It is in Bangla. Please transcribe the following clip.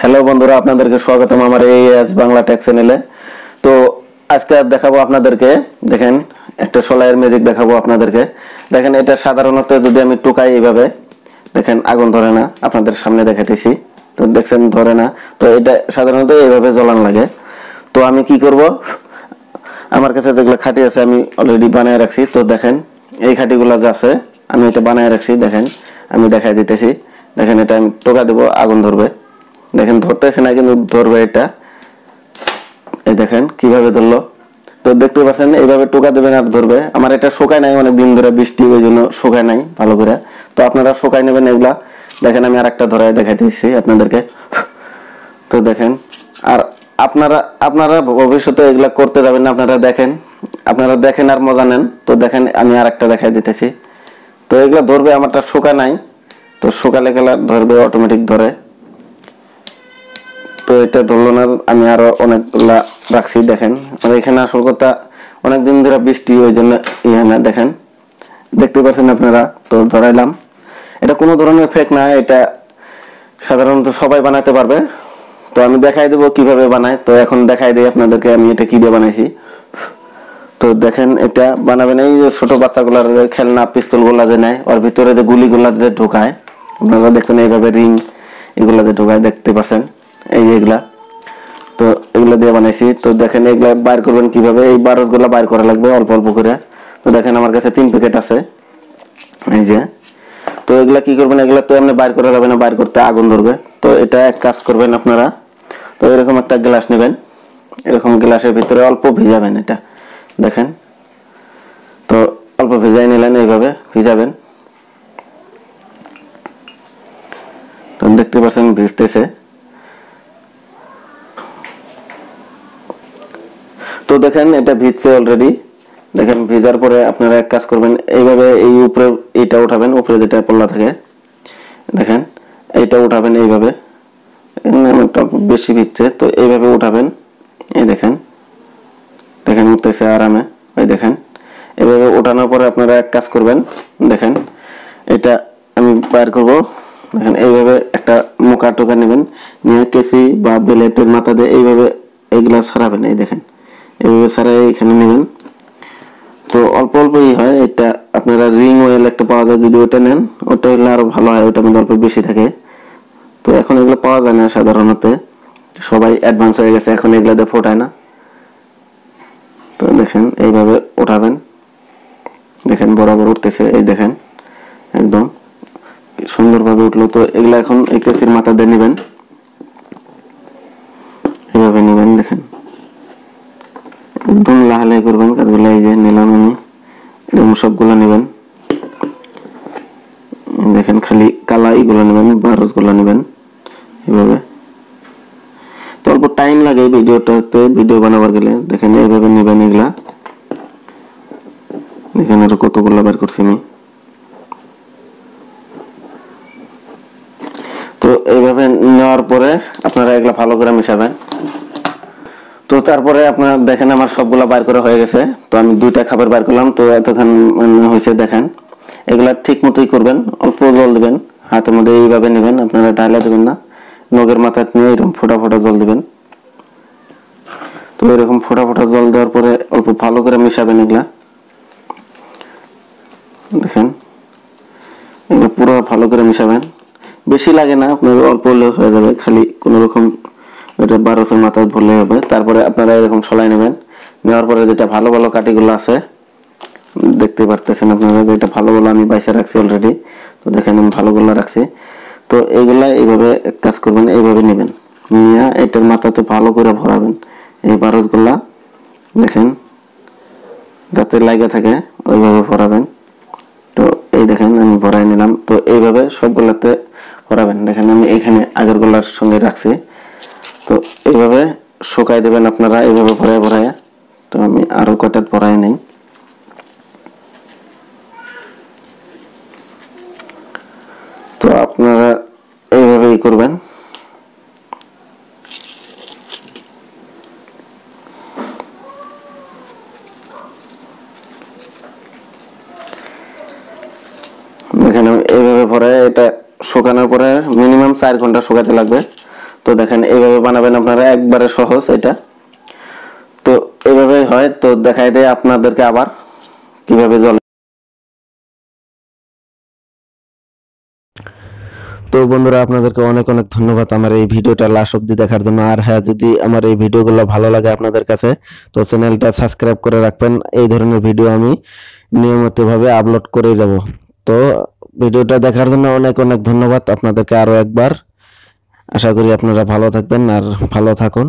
হ্যালো বন্ধুরা, আপনাদেরকে স্বাগতম আমার এই বাংলা টেক চ্যানেলে। তো আজকে দেখাবো আপনাদেরকে, দেখেন একটা সোলার ম্যাজিক দেখাবো আপনাদেরকে। দেখেন এটা সাধারণত যদি আমি টুকাই এইভাবে, দেখেন আগুন ধরে না, আপনাদের সামনে দেখাতেছি। তো দেখছেন ধরে না, তো এটা সাধারণত এইভাবে জ্বলান লাগে। তো আমি কি করব, আমার কাছে যেগুলো খাঁটি আছে আমি অলরেডি বানিয়ে রাখছি। তো দেখেন এই খাঁটিগুলো যা আছে আমি এটা বানিয়ে রাখছি। দেখেন আমি দেখাই দিতেছি, দেখেন এটা আমি টোকা দেবো, আগুন ধরবে। দেখেন ধরতেছে না কিন্তু ধরবে এটা, এই দেখেন কিভাবে ধরলো। তো দেখতে পাচ্ছেন এইভাবে টোকা দেবেন আর ধরবে। আমার এটা শুকায় নাই, অনেক দিন ধরে বৃষ্টি, ওই জন্য শুকায় নাই ভালো করে। তো আপনারা শুকাই নেবেন এগুলা। দেখেন আমি আরেকটা ধরাই দেখাইতেছি আপনাদেরকে। তো দেখেন, আর আপনারা আপনারা ভবিষ্যতে এগুলা করতে যাবেন না। আপনারা দেখেন আর মজা নেন। তো দেখেন আমি আরেকটা দেখাই দিতেছি। তো এগুলা ধরবে, আমারটা শুকা নাই, তো শুকালে গেলা ধরবে, অটোমেটিক ধরে। তো এটা ধরলো না, আমি আরো অনেকগুলা রাখছি। দেখেন আর এখানে আসল কথা অনেকদিন ধরে বৃষ্টি, ওই জন্য ইয়ে না, দেখেন দেখতে পাচ্ছেন আপনারা। তো ধরাইলাম, এটা কোনো ধরনের ফেক না, এটা সাধারণত সবাই বানাতে পারবে। তো আমি দেখাই দেবো কিভাবে বানায়। তো এখন দেখাই দিই আপনাদেরকে আমি এটা কি দিয়ে বানাইছি। তো দেখেন এটা বানাবেন, এই যে ছোট বাচ্চাগুলার খেলনা পিস্তল গুলা যে নেয়, ওর ভিতরে যে গুলিগুলা যে ঢোকায়, আপনারা দেখবেন এইভাবে রিং এগুলা যে ঢোকায়, দেখতে পাচ্ছেন এই এগুলা। তো এগুলা দিয়ে বানাইছি। তো দেখেন এগুলা বাইর করবেন কিভাবে, এই বারসগুলা বাইর করা লাগবে অল্প অল্প করে। তো দেখেন আমার কাছে 3 প্যাকেট আছে, এই যে। তো এগুলা কি করবেন, এগুলা তো এমনি বাইর করা যাবে না, বাইর করতে আগুন ধরবে। তো এটা এক কাজ করবেন আপনারা, তো এরকম একটা গ্লাস নেবেন, এরকম গ্লাসের ভিতরে অল্প ভিজাবেন এটা, দেখেন। তো অল্প ভিজাই নিলেন, এইভাবে ভিজাবেন। তো দেখতে পাচ্ছেন ভিজতেছে। তো দেখেন এটা ভিজছে অলরেডি। দেখেন ভিজার পরে আপনারা এক কাজ করবেন, এইভাবে এই উপরে এইটা উঠাবেন, উপরে যেটা পল্লা থাকে, দেখেন এইটা উঠাবেন এইভাবে। একটা বেশি ভিজছে, তো এইভাবে উঠাবেন, এই দেখেন, দেখেন উঠতেছে আরামে, ওই দেখেন। এভাবে উঠানোর পরে আপনারা এক কাজ করবেন, দেখেন এটা আমি বাইর করব। দেখেন এইভাবে একটা মোকা টোকা নেবেন, নিয়ে কেসি বা ব্লেডের মাথা দিয়ে এইভাবে এইগুলা ছাড়াবেন, এই দেখেন এইভাবে ছাড়াই এখানে নেবেন। তো অল্প অল্পই হয় এটা, আপনারা রিং অয়েল একটা পাওয়া যায়, যদি ওটা নেন ওটা হলে আরো ভালো হয়, ওটার মধ্যে অল্প বেশি থাকে। তো এখন এগুলো পাওয়া যায় না সাধারণত, সবাই অ্যাডভান্স হয়ে গেছে, এখন এগুলো দিয়ে ফোটায় না। তো দেখেন এইভাবে উঠাবেন, দেখেন বরাবর উঠতেছে, এই দেখেন একদম সুন্দরভাবে উঠলো। তো এগুলা এখন এই কেসির মাথা দিয়ে নেবেন, এইভাবে নেবেন, দেখেন একদম লাহালাই করবেন কাজগুলো। এই যে নিলাম আমি, এরকম সবগুলো নেবেন, দেখেন খালি কালা এইগুলো নেবেন, বারস গুলো নেবেন এইভাবে। তো অল্প টাইম লাগে ভিডিওটাতে, ভিডিও বানাবার গেলে। দেখেন এইভাবে নেবেন এগুলা, দেখেন আরো কতগুলো বার করছি আমি। তো এইভাবে নেওয়ার পরে আপনারা এগুলা ভালো করে মিশাবেন। তো তারপরে আপনারা দেখেন আমার সবগুলা বাইর করা হয়ে গেছে। তো আমি 2টা খাবার বাইর করলাম, তো এতক্ষণ হয়েছে। দেখেন এগুলা ঠিক মতোই করবেন, অল্প জল দিবেন, হাতের মধ্যে এইভাবে নেবেন, আপনারা ঢাইলা দেবেন না, নখের মাথা নিয়ে এরকম ফোটা ফোটা জল দিবেন। তো এরকম ফোটা ফোটা জল দেওয়ার পরে অল্প ভালো করে মিশাবেন এগুলা, দেখেন এগুলো পুরো ভালো করে মিশাবেন। বেশি লাগে না, আপনার অল্প হলে হয়ে যাবে, খালি কোন রকম এটা 1200 মাথায় ভরলে হবে। তারপরে আপনারা এরকম সলাই নেবেন, নেওয়ার পরে যেটা ভালো ভালো কাটিগুলো আছে দেখতে পারতেছেন আপনারা, যেটা ভালো ভালো আমি বাইসা রাখছি অলরেডি। তো দেখেন আমি ভালোগুলো রাখছি। তো এইগুলা এইভাবে কাজ করবেন, এইভাবে নেবেন, নিয়ে এটার মাথাতে ভালো করে ভরাবেন এই বারসগুলা, দেখেন যাতে লাগে থাকে ওইভাবে ভরাবেন। তো এই দেখেন আমি ভরাই নিলাম। তো এইভাবে সবগুলাতে ভরাবেন। দেখেন আমি এখানে আগের গুলার সঙ্গে রাখছি। তো এইভাবে শুকাই দেবেন আপনারা, এইভাবে ভরায় ভরায়। তো আমি আরো কয়টা ভরাই নেই। তো আপনারা এইভাবেই করবেন। দেখেন এইভাবে ভরায়, এটা শুকানোর পরে মিনিমাম 4 ঘন্টা শুকাতে লাগবে। তো তো দেখেন এইভাবে বানাবেন আপনারা, একবারে সহজ এটা। তো এইভাবে হয়। তো দেখাই দেয় আপনাদেরকে আবার কিভাবে জ্বলে। তো বন্ধুরা, আপনাদেরকে অনেক অনেক ধন্যবাদ আমার এই ভিডিওটা লাস্ট অবধি দেখার জন্য। আর হ্যাঁ, যদি আমার এই ভিডিওগুলো ভালো লাগে আপনাদের কাছে, তো চ্যানেলটা সাবস্ক্রাইব করে রাখবেন। এই ধরনের ভিডিও আমি নিয়মিতভাবে আপলোড করে যাব। তো ভিডিওটা দেখার জন্য অনেক অনেক ধন্যবাদ আপনাদেরকে আরো একবার। আশা করি আপনারা ভালো থাকবেন আর ভালো থাকুন।